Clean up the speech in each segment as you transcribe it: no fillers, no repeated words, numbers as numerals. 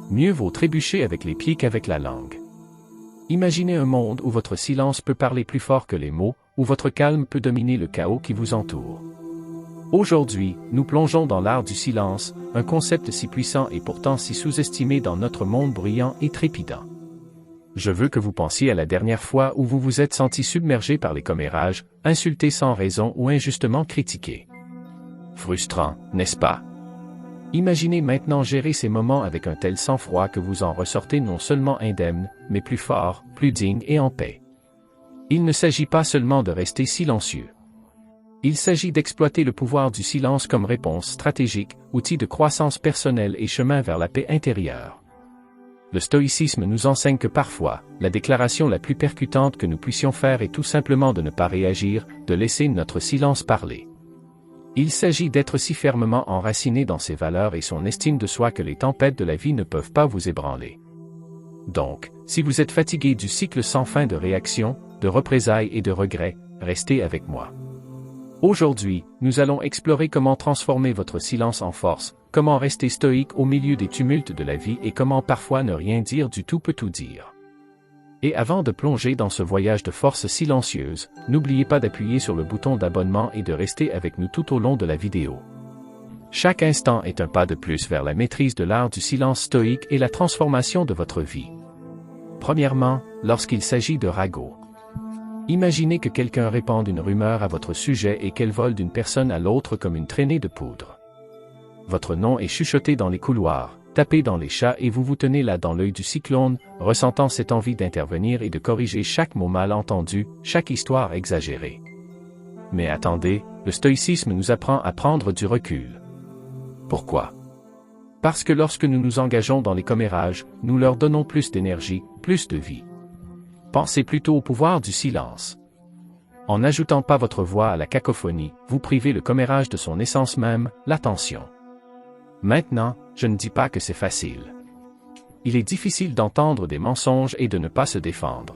Mieux vaut trébucher avec les pieds qu'avec la langue. Imaginez un monde où votre silence peut parler plus fort que les mots, où votre calme peut dominer le chaos qui vous entoure. Aujourd'hui, nous plongeons dans l'art du silence, un concept si puissant et pourtant si sous-estimé dans notre monde bruyant et trépidant. Je veux que vous pensiez à la dernière fois où vous vous êtes senti submergé par les commérages, insulté sans raison ou injustement critiqué. Frustrant, n'est-ce pas? Imaginez maintenant gérer ces moments avec un tel sang-froid que vous en ressortez non seulement indemne, mais plus fort, plus digne et en paix. Il ne s'agit pas seulement de rester silencieux. Il s'agit d'exploiter le pouvoir du silence comme réponse stratégique, outil de croissance personnelle et chemin vers la paix intérieure. Le stoïcisme nous enseigne que parfois, la déclaration la plus percutante que nous puissions faire est tout simplement de ne pas réagir, de laisser notre silence parler. Il s'agit d'être si fermement enraciné dans ses valeurs et son estime de soi que les tempêtes de la vie ne peuvent pas vous ébranler. Donc, si vous êtes fatigué du cycle sans fin de réactions, de représailles et de regrets, restez avec moi. Aujourd'hui, nous allons explorer comment transformer votre silence en force, comment rester stoïque au milieu des tumultes de la vie et comment parfois ne rien dire du tout peut tout dire. Et avant de plonger dans ce voyage de force silencieuse, n'oubliez pas d'appuyer sur le bouton d'abonnement et de rester avec nous tout au long de la vidéo. Chaque instant est un pas de plus vers la maîtrise de l'art du silence stoïque et la transformation de votre vie. Premièrement, lorsqu'il s'agit de ragots. Imaginez que quelqu'un répande une rumeur à votre sujet et qu'elle vole d'une personne à l'autre comme une traînée de poudre. Votre nom est chuchoté dans les couloirs, tapé dans les chats et vous vous tenez là dans l'œil du cyclone, ressentant cette envie d'intervenir et de corriger chaque mot mal entendu, chaque histoire exagérée. Mais attendez, le stoïcisme nous apprend à prendre du recul. Pourquoi? Parce que lorsque nous nous engageons dans les commérages, nous leur donnons plus d'énergie, plus de vie. Pensez plutôt au pouvoir du silence. En n'ajoutant pas votre voix à la cacophonie, vous privez le commérage de son essence même, l'attention. Maintenant, je ne dis pas que c'est facile. Il est difficile d'entendre des mensonges et de ne pas se défendre.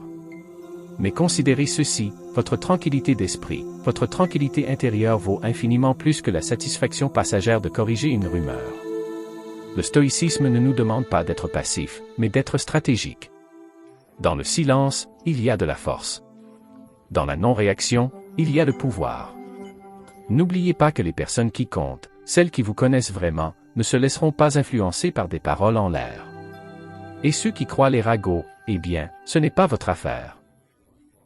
Mais considérez ceci, votre tranquillité d'esprit, votre tranquillité intérieure vaut infiniment plus que la satisfaction passagère de corriger une rumeur. Le stoïcisme ne nous demande pas d'être passif, mais d'être stratégique. Dans le silence, il y a de la force. Dans la non-réaction, il y a le pouvoir. N'oubliez pas que les personnes qui comptent, celles qui vous connaissent vraiment, ne se laisseront pas influencer par des paroles en l'air. Et ceux qui croient les ragots, eh bien, ce n'est pas votre affaire.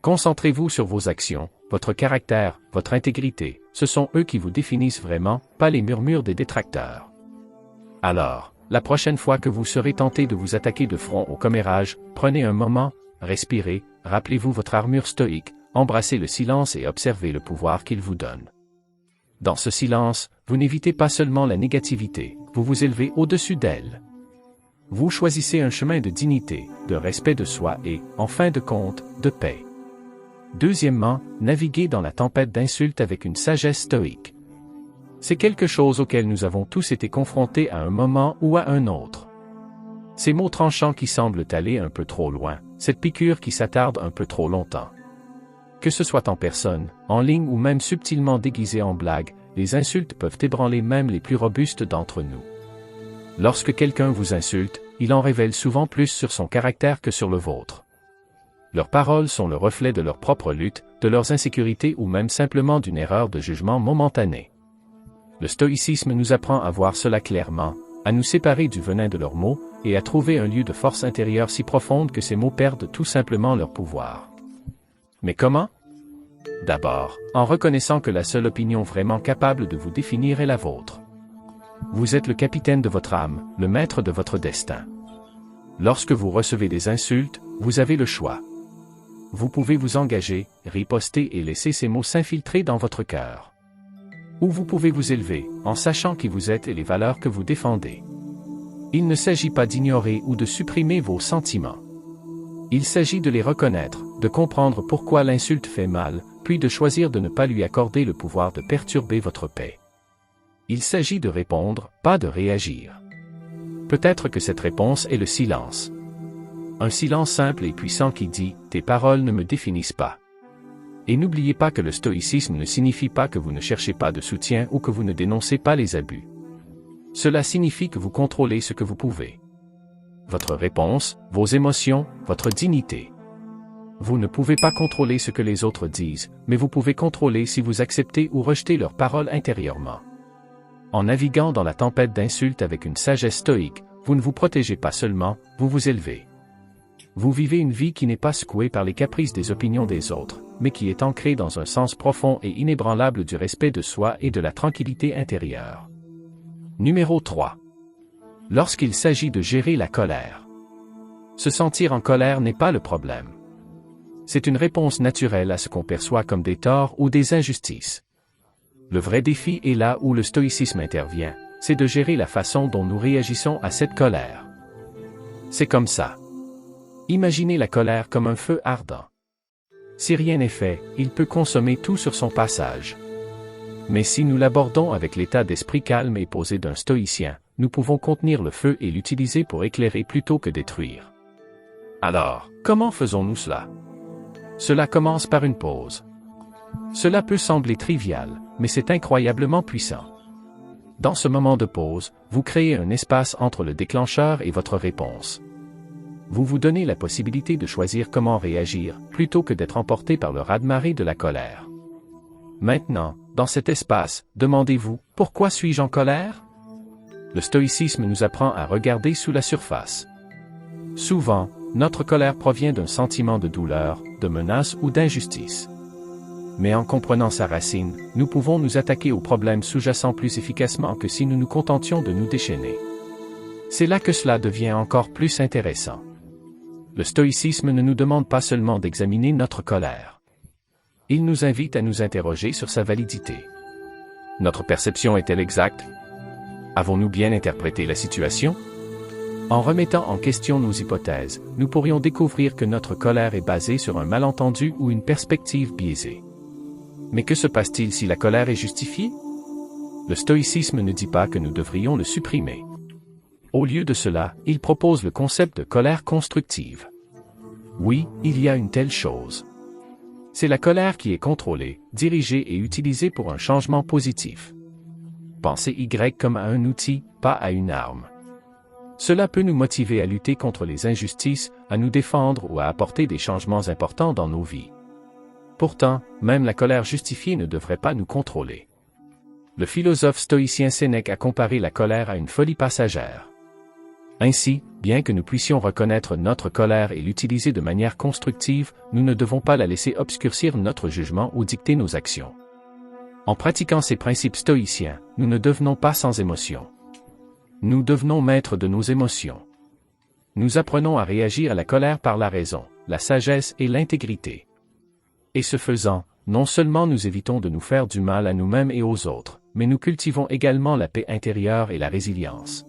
Concentrez-vous sur vos actions, votre caractère, votre intégrité, ce sont eux qui vous définissent vraiment, pas les murmures des détracteurs. Alors, la prochaine fois que vous serez tenté de vous attaquer de front au commérage, prenez un moment, respirez, rappelez-vous votre armure stoïque, embrassez le silence et observez le pouvoir qu'il vous donne. Dans ce silence, vous n'évitez pas seulement la négativité, vous vous élevez au-dessus d'elle. Vous choisissez un chemin de dignité, de respect de soi et, en fin de compte, de paix. Deuxièmement, naviguez dans la tempête d'insultes avec une sagesse stoïque. C'est quelque chose auquel nous avons tous été confrontés à un moment ou à un autre. Ces mots tranchants qui semblent aller un peu trop loin, cette piqûre qui s'attarde un peu trop longtemps. Que ce soit en personne, en ligne ou même subtilement déguisée en blague, les insultes peuvent ébranler même les plus robustes d'entre nous. Lorsque quelqu'un vous insulte, il en révèle souvent plus sur son caractère que sur le vôtre. Leurs paroles sont le reflet de leur propre lutte, de leurs insécurités ou même simplement d'une erreur de jugement momentanée. Le stoïcisme nous apprend à voir cela clairement, à nous séparer du venin de leurs mots, et à trouver un lieu de force intérieure si profonde que ces mots perdent tout simplement leur pouvoir. Mais comment? D'abord, en reconnaissant que la seule opinion vraiment capable de vous définir est la vôtre. Vous êtes le capitaine de votre âme, le maître de votre destin. Lorsque vous recevez des insultes, vous avez le choix. Vous pouvez vous engager, riposter et laisser ces mots s'infiltrer dans votre cœur. Ou vous pouvez vous élever, en sachant qui vous êtes et les valeurs que vous défendez. Il ne s'agit pas d'ignorer ou de supprimer vos sentiments. Il s'agit de les reconnaître, de comprendre pourquoi l'insulte fait mal, puis de choisir de ne pas lui accorder le pouvoir de perturber votre paix. Il s'agit de répondre, pas de réagir. Peut-être que cette réponse est le silence. Un silence simple et puissant qui dit « Tes paroles ne me définissent pas ». Et n'oubliez pas que le stoïcisme ne signifie pas que vous ne cherchez pas de soutien ou que vous ne dénoncez pas les abus. Cela signifie que vous contrôlez ce que vous pouvez. votre réponse, vos émotions, votre dignité. Vous ne pouvez pas contrôler ce que les autres disent, mais vous pouvez contrôler si vous acceptez ou rejetez leurs paroles intérieurement. En naviguant dans la tempête d'insultes avec une sagesse stoïque, vous ne vous protégez pas seulement, vous vous élevez. Vous vivez une vie qui n'est pas secouée par les caprices des opinions des autres, mais qui est ancrée dans un sens profond et inébranlable du respect de soi et de la tranquillité intérieure. Numéro 3. Lorsqu'il s'agit de gérer la colère. Se sentir en colère n'est pas le problème. C'est une réponse naturelle à ce qu'on perçoit comme des torts ou des injustices. Le vrai défi est là où le stoïcisme intervient, c'est de gérer la façon dont nous réagissons à cette colère. C'est comme ça. Imaginez la colère comme un feu ardent. Si rien n'est fait, il peut consommer tout sur son passage. Mais si nous l'abordons avec l'état d'esprit calme et posé d'un stoïcien, nous pouvons contenir le feu et l'utiliser pour éclairer plutôt que détruire. Alors, comment faisons-nous cela? Cela commence par une pause. Cela peut sembler trivial, mais c'est incroyablement puissant. Dans ce moment de pause, vous créez un espace entre le déclencheur et votre réponse. Vous vous donnez la possibilité de choisir comment réagir, plutôt que d'être emporté par le raz-de-marée de la colère. Maintenant, dans cet espace, demandez-vous, pourquoi suis-je en colère? Le stoïcisme nous apprend à regarder sous la surface. Souvent, notre colère provient d'un sentiment de douleur, de menace ou d'injustice. Mais en comprenant sa racine, nous pouvons nous attaquer aux problèmes sous-jacents plus efficacement que si nous nous contentions de nous déchaîner. C'est là que cela devient encore plus intéressant. Le stoïcisme ne nous demande pas seulement d'examiner notre colère. Il nous invite à nous interroger sur sa validité. Notre perception est-elle exacte? Avons-nous bien interprété la situation? En remettant en question nos hypothèses, nous pourrions découvrir que notre colère est basée sur un malentendu ou une perspective biaisée. Mais que se passe-t-il si la colère est justifiée? Le stoïcisme ne dit pas que nous devrions le supprimer. Au lieu de cela, il propose le concept de colère constructive. Oui, il y a une telle chose. C'est la colère qui est contrôlée, dirigée et utilisée pour un changement positif. Pensez Y comme à un outil, pas à une arme. Cela peut nous motiver à lutter contre les injustices, à nous défendre ou à apporter des changements importants dans nos vies. Pourtant, même la colère justifiée ne devrait pas nous contrôler. Le philosophe stoïcien Sénèque a comparé la colère à une folie passagère. Ainsi, bien que nous puissions reconnaître notre colère et l'utiliser de manière constructive, nous ne devons pas la laisser obscurcir notre jugement ou dicter nos actions. En pratiquant ces principes stoïciens, nous ne devenons pas sans émotion. Nous devenons maîtres de nos émotions. Nous apprenons à réagir à la colère par la raison, la sagesse et l'intégrité. Et ce faisant, non seulement nous évitons de nous faire du mal à nous-mêmes et aux autres, mais nous cultivons également la paix intérieure et la résilience.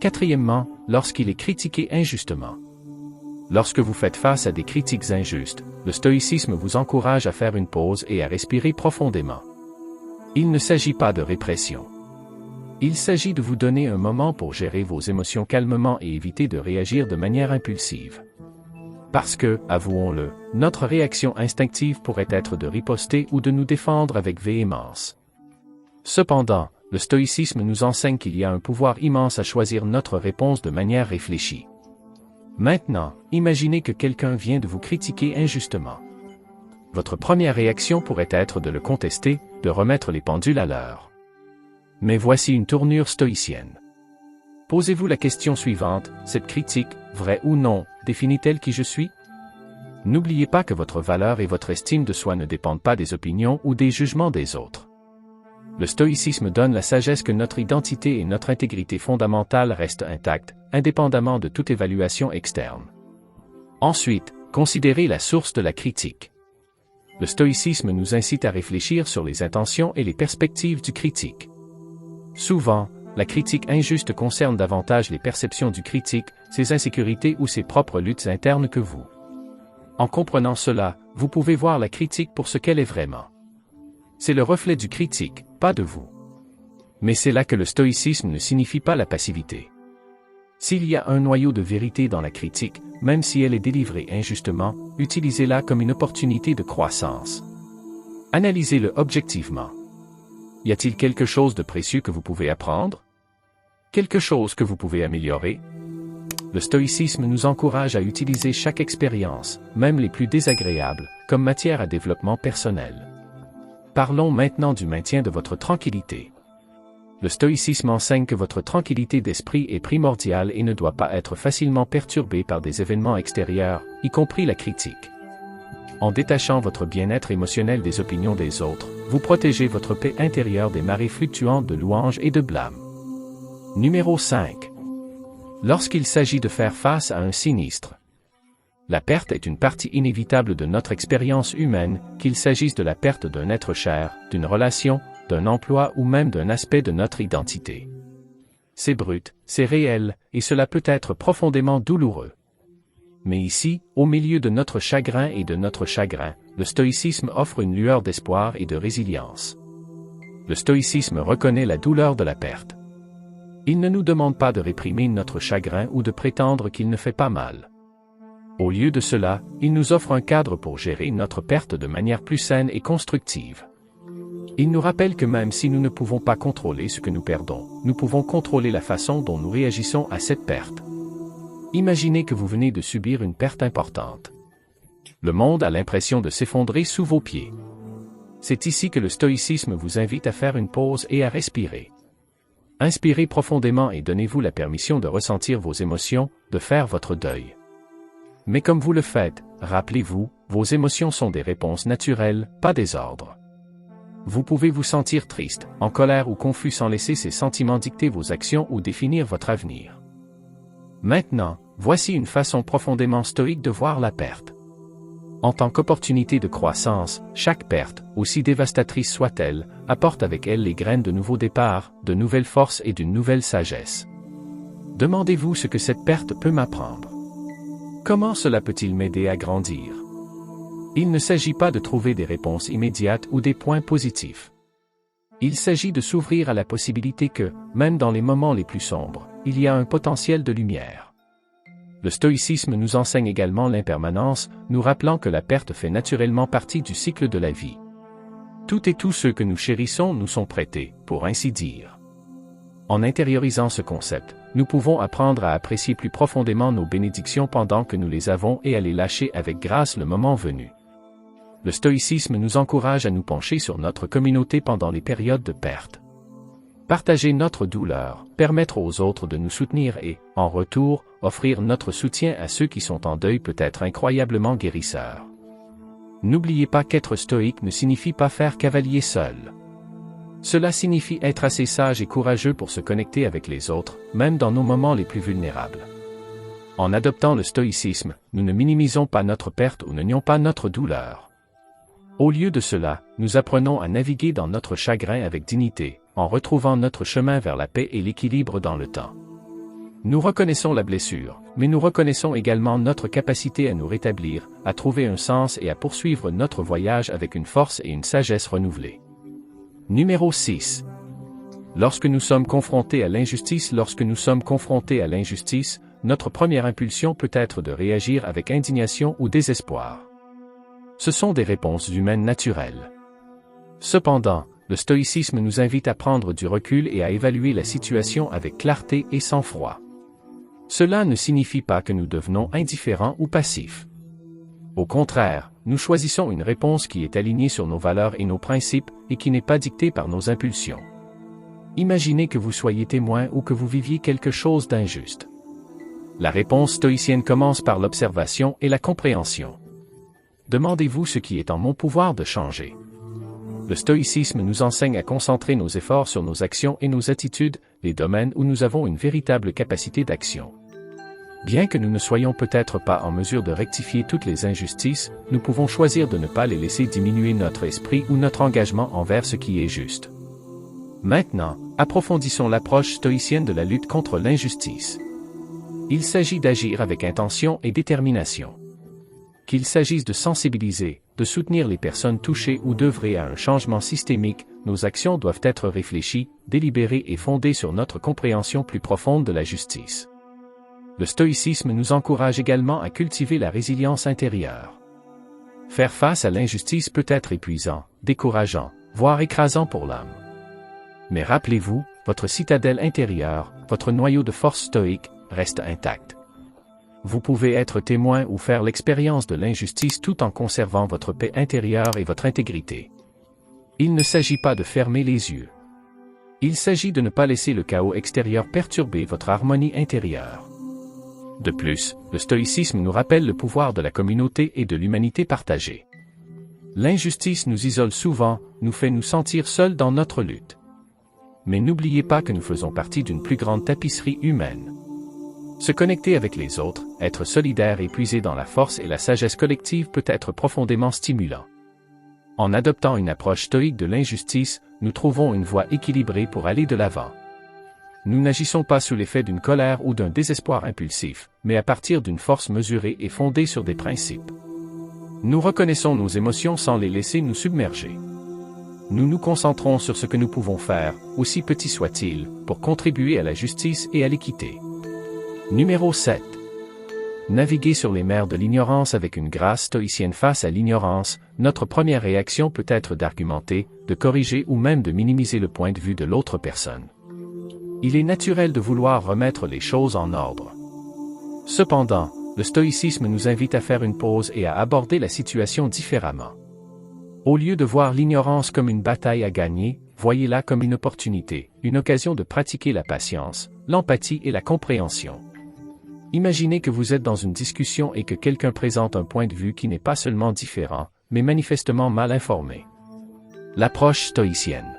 Quatrièmement, lorsqu'il est critiqué injustement. Lorsque vous faites face à des critiques injustes, le stoïcisme vous encourage à faire une pause et à respirer profondément. Il ne s'agit pas de répression. Il s'agit de vous donner un moment pour gérer vos émotions calmement et éviter de réagir de manière impulsive. Parce que, avouons-le, notre réaction instinctive pourrait être de riposter ou de nous défendre avec véhémence. Cependant, le stoïcisme nous enseigne qu'il y a un pouvoir immense à choisir notre réponse de manière réfléchie. Maintenant, imaginez que quelqu'un vient de vous critiquer injustement. Votre première réaction pourrait être de le contester, de remettre les pendules à l'heure. Mais voici une tournure stoïcienne. Posez-vous la question suivante, cette critique, vraie ou non, définit-elle qui je suis? N'oubliez pas que votre valeur et votre estime de soi ne dépendent pas des opinions ou des jugements des autres. Le stoïcisme donne la sagesse que notre identité et notre intégrité fondamentale restent intactes, indépendamment de toute évaluation externe. Ensuite, considérez la source de la critique. Le stoïcisme nous incite à réfléchir sur les intentions et les perspectives du critique. Souvent, la critique injuste concerne davantage les perceptions du critique, ses insécurités ou ses propres luttes internes que vous. En comprenant cela, vous pouvez voir la critique pour ce qu'elle est vraiment. C'est le reflet du critique, pas de vous. Mais c'est là que le stoïcisme ne signifie pas la passivité. S'il y a un noyau de vérité dans la critique, même si elle est délivrée injustement, utilisez-la comme une opportunité de croissance. Analysez-le objectivement. Y a-t-il quelque chose de précieux que vous pouvez apprendre? Quelque chose que vous pouvez améliorer? Le stoïcisme nous encourage à utiliser chaque expérience, même les plus désagréables, comme matière à développement personnel. Parlons maintenant du maintien de votre tranquillité. Le stoïcisme enseigne que votre tranquillité d'esprit est primordiale et ne doit pas être facilement perturbée par des événements extérieurs, y compris la critique. En détachant votre bien-être émotionnel des opinions des autres, vous protégez votre paix intérieure des marées fluctuantes de louanges et de blâme. Numéro 5. Lorsqu'il s'agit de faire face à un sinistre. La perte est une partie inévitable de notre expérience humaine, qu'il s'agisse de la perte d'un être cher, d'une relation, d'un emploi ou même d'un aspect de notre identité. C'est brut, c'est réel, et cela peut être profondément douloureux. Mais ici, au milieu de notre chagrin et de notre chagrin, le stoïcisme offre une lueur d'espoir et de résilience. Le stoïcisme reconnaît la douleur de la perte. Il ne nous demande pas de réprimer notre chagrin ou de prétendre qu'il ne fait pas mal. Au lieu de cela, il nous offre un cadre pour gérer notre perte de manière plus saine et constructive. Il nous rappelle que même si nous ne pouvons pas contrôler ce que nous perdons, nous pouvons contrôler la façon dont nous réagissons à cette perte. Imaginez que vous venez de subir une perte importante. Le monde a l'impression de s'effondrer sous vos pieds. C'est ici que le stoïcisme vous invite à faire une pause et à respirer. Inspirez profondément et donnez-vous la permission de ressentir vos émotions, de faire votre deuil. Mais comme vous le faites, rappelez-vous, vos émotions sont des réponses naturelles, pas des ordres. Vous pouvez vous sentir triste, en colère ou confus sans laisser ces sentiments dicter vos actions ou définir votre avenir. Maintenant, voici une façon profondément stoïque de voir la perte. En tant qu'opportunité de croissance, chaque perte, aussi dévastatrice soit-elle, apporte avec elle les graines de nouveaux départs, de nouvelles forces et d'une nouvelle sagesse. Demandez-vous ce que cette perte peut m'apprendre. Comment cela peut-il m'aider à grandir? Il ne s'agit pas de trouver des réponses immédiates ou des points positifs. Il s'agit de s'ouvrir à la possibilité que, même dans les moments les plus sombres, il y a un potentiel de lumière. Le stoïcisme nous enseigne également l'impermanence, nous rappelant que la perte fait naturellement partie du cycle de la vie. Tout et tous ceux que nous chérissons nous sont prêtés, pour ainsi dire. En intériorisant ce concept, nous pouvons apprendre à apprécier plus profondément nos bénédictions pendant que nous les avons et à les lâcher avec grâce le moment venu. Le stoïcisme nous encourage à nous pencher sur notre communauté pendant les périodes de perte. Partager notre douleur, permettre aux autres de nous soutenir et, en retour, offrir notre soutien à ceux qui sont en deuil peut être incroyablement guérisseur. N'oubliez pas qu'être stoïque ne signifie pas faire cavalier seul. Cela signifie être assez sage et courageux pour se connecter avec les autres, même dans nos moments les plus vulnérables. En adoptant le stoïcisme, nous ne minimisons pas notre perte ou ne nions pas notre douleur. Au lieu de cela, nous apprenons à naviguer dans notre chagrin avec dignité, en retrouvant notre chemin vers la paix et l'équilibre dans le temps. Nous reconnaissons la blessure, mais nous reconnaissons également notre capacité à nous rétablir, à trouver un sens et à poursuivre notre voyage avec une force et une sagesse renouvelées. Numéro 6. Lorsque nous sommes confrontés à l'injustice, notre première impulsion peut être de réagir avec indignation ou désespoir. Ce sont des réponses humaines naturelles. Cependant, le stoïcisme nous invite à prendre du recul et à évaluer la situation avec clarté et sang-froid. Cela ne signifie pas que nous devenons indifférents ou passifs. Au contraire, nous choisissons une réponse qui est alignée sur nos valeurs et nos principes, et qui n'est pas dictée par nos impulsions. Imaginez que vous soyez témoin ou que vous viviez quelque chose d'injuste. La réponse stoïcienne commence par l'observation et la compréhension. Demandez-vous ce qui est en mon pouvoir de changer. Le stoïcisme nous enseigne à concentrer nos efforts sur nos actions et nos attitudes, les domaines où nous avons une véritable capacité d'action. Bien que nous ne soyons peut-être pas en mesure de rectifier toutes les injustices, nous pouvons choisir de ne pas les laisser diminuer notre esprit ou notre engagement envers ce qui est juste. Maintenant, approfondissons l'approche stoïcienne de la lutte contre l'injustice. Il s'agit d'agir avec intention et détermination. Qu'il s'agisse de sensibiliser, de soutenir les personnes touchées ou d'œuvrer à un changement systémique, nos actions doivent être réfléchies, délibérées et fondées sur notre compréhension plus profonde de la justice. Le stoïcisme nous encourage également à cultiver la résilience intérieure. Faire face à l'injustice peut être épuisant, décourageant, voire écrasant pour l'âme. Mais rappelez-vous, votre citadelle intérieure, votre noyau de force stoïque, reste intact. vous pouvez être témoin ou faire l'expérience de l'injustice tout en conservant votre paix intérieure et votre intégrité. Il ne s'agit pas de fermer les yeux. Il s'agit de ne pas laisser le chaos extérieur perturber votre harmonie intérieure. De plus, le stoïcisme nous rappelle le pouvoir de la communauté et de l'humanité partagée. L'injustice nous isole souvent, nous fait nous sentir seuls dans notre lutte. Mais n'oubliez pas que nous faisons partie d'une plus grande tapisserie humaine. Se connecter avec les autres, être solidaire et puiser dans la force et la sagesse collective peut être profondément stimulant. En adoptant une approche stoïque de l'injustice, nous trouvons une voie équilibrée pour aller de l'avant. Nous n'agissons pas sous l'effet d'une colère ou d'un désespoir impulsif, mais à partir d'une force mesurée et fondée sur des principes. Nous reconnaissons nos émotions sans les laisser nous submerger. Nous nous concentrons sur ce que nous pouvons faire, aussi petit soit-il, pour contribuer à la justice et à l'équité. Numéro 7. Naviguer sur les mers de l'ignorance avec une grâce stoïcienne face à l'ignorance. Notre première réaction peut être d'argumenter, de corriger ou même de minimiser le point de vue de l'autre personne. Il est naturel de vouloir remettre les choses en ordre. Cependant, le stoïcisme nous invite à faire une pause et à aborder la situation différemment. Au lieu de voir l'ignorance comme une bataille à gagner, voyez-la comme une opportunité, une occasion de pratiquer la patience, l'empathie et la compréhension. Imaginez que vous êtes dans une discussion et que quelqu'un présente un point de vue qui n'est pas seulement différent, mais manifestement mal informé. L'approche stoïcienne.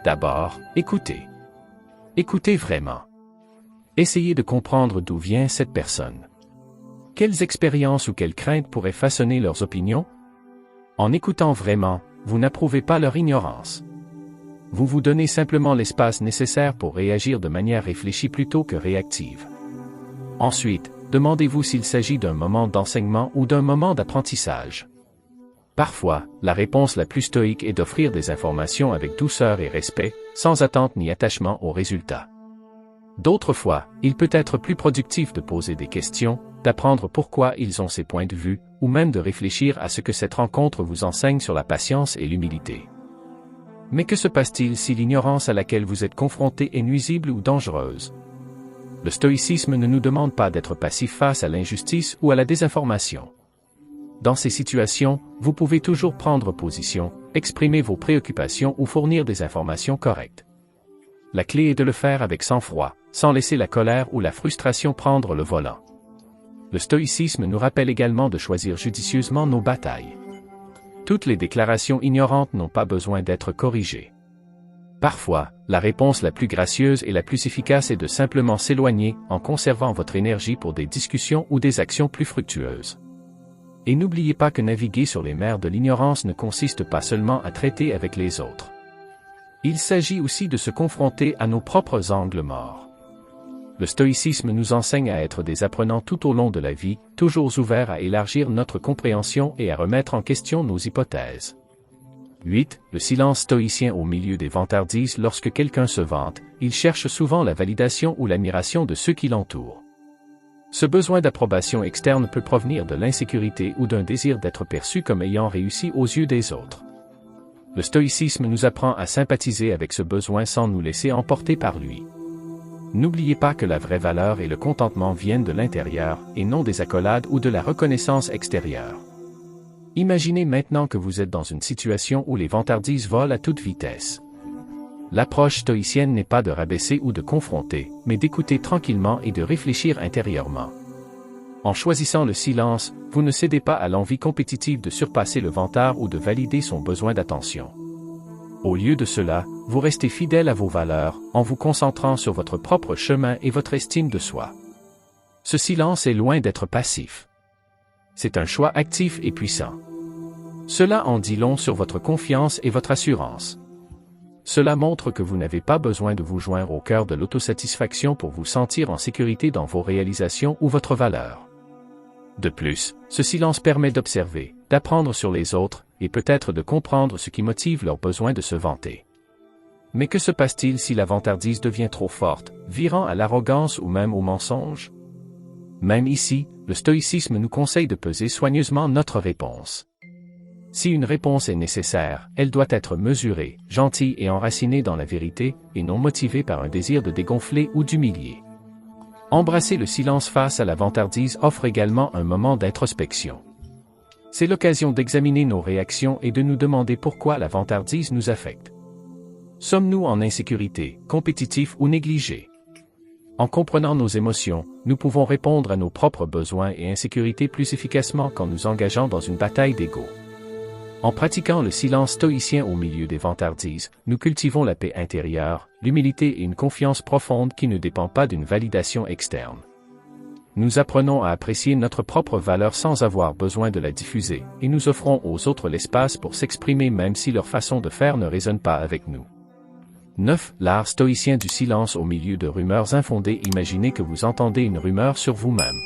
D'abord, écoutez. Écoutez vraiment. Essayez de comprendre d'où vient cette personne. Quelles expériences ou quelles craintes pourraient façonner leurs opinions? En écoutant vraiment, vous n'approuvez pas leur ignorance. Vous vous donnez simplement l'espace nécessaire pour réagir de manière réfléchie plutôt que réactive. Ensuite, demandez-vous s'il s'agit d'un moment d'enseignement ou d'un moment d'apprentissage. Parfois, la réponse la plus stoïque est d'offrir des informations avec douceur et respect, sans attente ni attachement aux résultats. D'autres fois, il peut être plus productif de poser des questions, d'apprendre pourquoi ils ont ces points de vue, ou même de réfléchir à ce que cette rencontre vous enseigne sur la patience et l'humilité. Mais que se passe-t-il si l'ignorance à laquelle vous êtes confronté est nuisible ou dangereuse? Le stoïcisme ne nous demande pas d'être passif face à l'injustice ou à la désinformation. Dans ces situations, vous pouvez toujours prendre position, exprimer vos préoccupations ou fournir des informations correctes. La clé est de le faire avec sang-froid, sans laisser la colère ou la frustration prendre le volant. Le stoïcisme nous rappelle également de choisir judicieusement nos batailles. Toutes les déclarations ignorantes n'ont pas besoin d'être corrigées. Parfois, la réponse la plus gracieuse et la plus efficace est de simplement s'éloigner en conservant votre énergie pour des discussions ou des actions plus fructueuses. Et n'oubliez pas que naviguer sur les mers de l'ignorance ne consiste pas seulement à traiter avec les autres. Il s'agit aussi de se confronter à nos propres angles morts. Le stoïcisme nous enseigne à être des apprenants tout au long de la vie, toujours ouverts à élargir notre compréhension et à remettre en question nos hypothèses. 8. Le silence stoïcien au milieu des vantardises. Lorsque quelqu'un se vante, il cherche souvent la validation ou l'admiration de ceux qui l'entourent. Ce besoin d'approbation externe peut provenir de l'insécurité ou d'un désir d'être perçu comme ayant réussi aux yeux des autres. Le stoïcisme nous apprend à sympathiser avec ce besoin sans nous laisser emporter par lui. N'oubliez pas que la vraie valeur et le contentement viennent de l'intérieur, et non des accolades ou de la reconnaissance extérieure. Imaginez maintenant que vous êtes dans une situation où les vantardises volent à toute vitesse. L'approche stoïcienne n'est pas de rabaisser ou de confronter, mais d'écouter tranquillement et de réfléchir intérieurement. En choisissant le silence, vous ne cédez pas à l'envie compétitive de surpasser le vantard ou de valider son besoin d'attention. Au lieu de cela, vous restez fidèle à vos valeurs, en vous concentrant sur votre propre chemin et votre estime de soi. Ce silence est loin d'être passif. C'est un choix actif et puissant. Cela en dit long sur votre confiance et votre assurance. Cela montre que vous n'avez pas besoin de vous joindre au cœur de l'autosatisfaction pour vous sentir en sécurité dans vos réalisations ou votre valeur. De plus, ce silence permet d'observer, d'apprendre sur les autres, et peut-être de comprendre ce qui motive leur besoin de se vanter. Mais que se passe-t-il si la vantardise devient trop forte, virant à l'arrogance ou même au mensonge? Même ici, le stoïcisme nous conseille de peser soigneusement notre réponse. Si une réponse est nécessaire, elle doit être mesurée, gentille et enracinée dans la vérité, et non motivée par un désir de dégonfler ou d'humilier. Embrasser le silence face à la vantardise offre également un moment d'introspection. C'est l'occasion d'examiner nos réactions et de nous demander pourquoi la vantardise nous affecte. Sommes-nous en insécurité, compétitifs ou négligés? En comprenant nos émotions, nous pouvons répondre à nos propres besoins et insécurités plus efficacement qu'en nous engageant dans une bataille d'ego. En pratiquant le silence stoïcien au milieu des vantardises, nous cultivons la paix intérieure, l'humilité et une confiance profonde qui ne dépend pas d'une validation externe. Nous apprenons à apprécier notre propre valeur sans avoir besoin de la diffuser, et nous offrons aux autres l'espace pour s'exprimer même si leur façon de faire ne résonne pas avec nous. 9. L'art stoïcien du silence au milieu de rumeurs infondées. Imaginez que vous entendez une rumeur sur vous-même.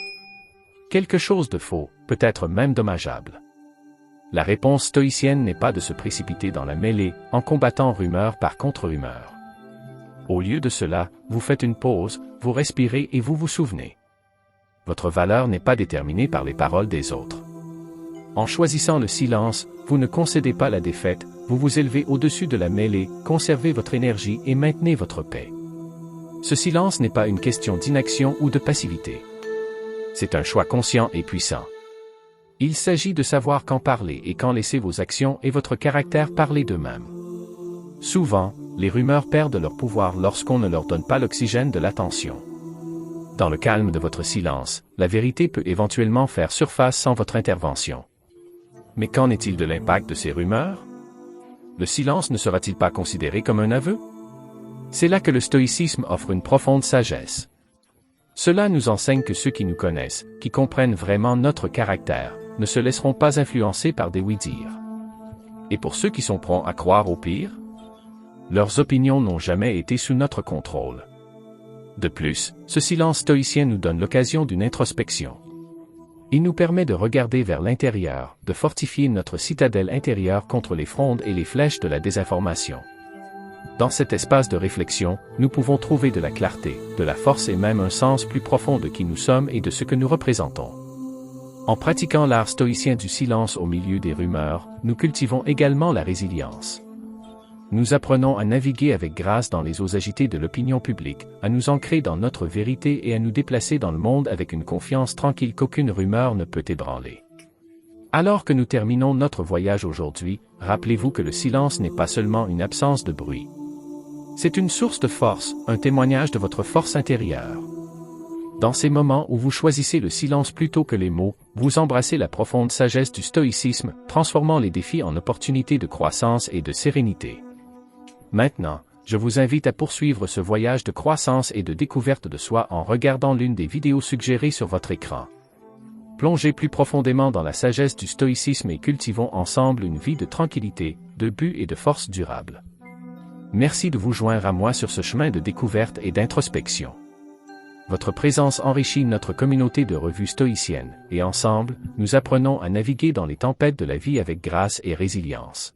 Quelque chose de faux, peut-être même dommageable. La réponse stoïcienne n'est pas de se précipiter dans la mêlée, en combattant rumeur par contre-rumeur. Au lieu de cela, vous faites une pause, vous respirez et vous vous souvenez. Votre valeur n'est pas déterminée par les paroles des autres. En choisissant le silence, vous ne concédez pas la défaite, vous vous élevez au-dessus de la mêlée, conservez votre énergie et maintenez votre paix. Ce silence n'est pas une question d'inaction ou de passivité. C'est un choix conscient et puissant. Il s'agit de savoir quand parler et quand laisser vos actions et votre caractère parler d'eux-mêmes. Souvent, les rumeurs perdent leur pouvoir lorsqu'on ne leur donne pas l'oxygène de l'attention. Dans le calme de votre silence, la vérité peut éventuellement faire surface sans votre intervention. Mais qu'en est-il de l'impact de ces rumeurs? Le silence ne sera-t-il pas considéré comme un aveu? C'est là que le stoïcisme offre une profonde sagesse. Cela nous enseigne que ceux qui nous connaissent, qui comprennent vraiment notre caractère, ne se laisseront pas influencer par des oui-dire. Et pour ceux qui sont prompts à croire au pire, leurs opinions n'ont jamais été sous notre contrôle. De plus, ce silence stoïcien nous donne l'occasion d'une introspection. Il nous permet de regarder vers l'intérieur, de fortifier notre citadelle intérieure contre les frondes et les flèches de la désinformation. Dans cet espace de réflexion, nous pouvons trouver de la clarté, de la force et même un sens plus profond de qui nous sommes et de ce que nous représentons. En pratiquant l'art stoïcien du silence au milieu des rumeurs, nous cultivons également la résilience. Nous apprenons à naviguer avec grâce dans les eaux agitées de l'opinion publique, à nous ancrer dans notre vérité et à nous déplacer dans le monde avec une confiance tranquille qu'aucune rumeur ne peut ébranler. Alors que nous terminons notre voyage aujourd'hui, rappelez-vous que le silence n'est pas seulement une absence de bruit. C'est une source de force, un témoignage de votre force intérieure. Dans ces moments où vous choisissez le silence plutôt que les mots, vous embrassez la profonde sagesse du stoïcisme, transformant les défis en opportunités de croissance et de sérénité. Maintenant, je vous invite à poursuivre ce voyage de croissance et de découverte de soi en regardant l'une des vidéos suggérées sur votre écran. Plongez plus profondément dans la sagesse du stoïcisme et cultivons ensemble une vie de tranquillité, de but et de force durable. Merci de vous joindre à moi sur ce chemin de découverte et d'introspection. Votre présence enrichit notre communauté de revues stoïciennes, et ensemble, nous apprenons à naviguer dans les tempêtes de la vie avec grâce et résilience.